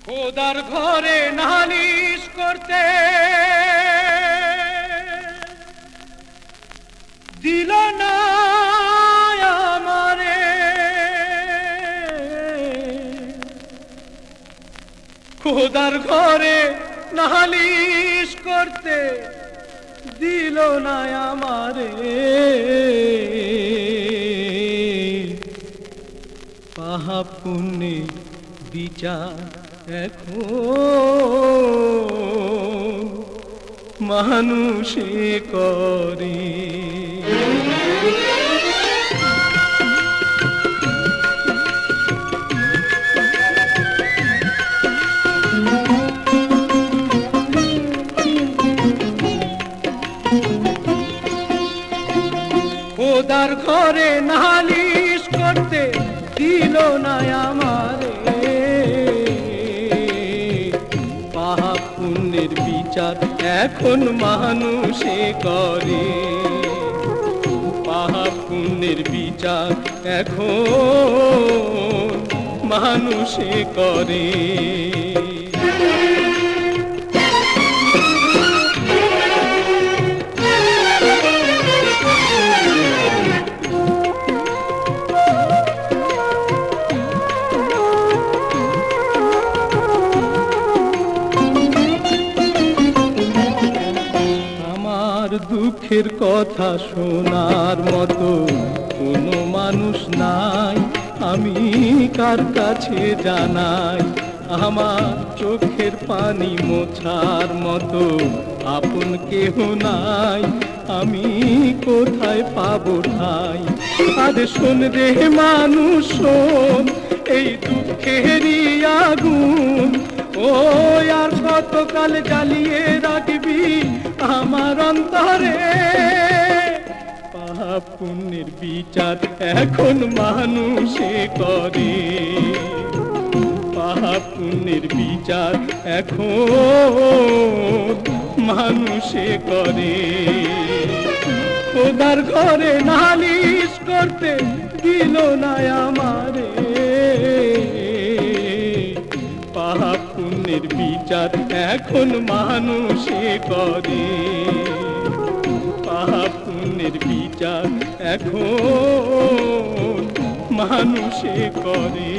খোদার ঘরে নালিশ করতে দিল না আমারে, খোদার ঘরে নালিশ করতে দিল না আমারে। পাপ পুণ্যে বিচার এখন মানুষে করে। খোদার ঘরে নালিশ করতে দিল না আমারে, পাপ পুণ্যের বিচার এখন মানুষে করে। পাপ পুণ্যের বিচার এখন মানুষে করে। দুঃখের কথা শোনার মতো কোনো মানুষ নাই, আমি কার কাছে জানাই? আমার চোখের পানি মোছার মতো আপন কেহ নাই, আমি কোথায় পাবো ঠাই? আজ শোন রে মানুষ শোন, এই দুঃখেরই আগুন ও আর কতকাল জ্বালিয়ে রাখবি আমার অন্তরে? পাপ পুণ্যের বিচার এখন মানুষে করে। পাপ পুণ্যের বিচার এখন মানুষে করে। খোদার ঘরে নালিশ করতে দিল না আমারে, পাপ পুণ্যের বিচার এখন মানুষে করে। পাপ পুণ্যের বিচার এখন মানুষে করে।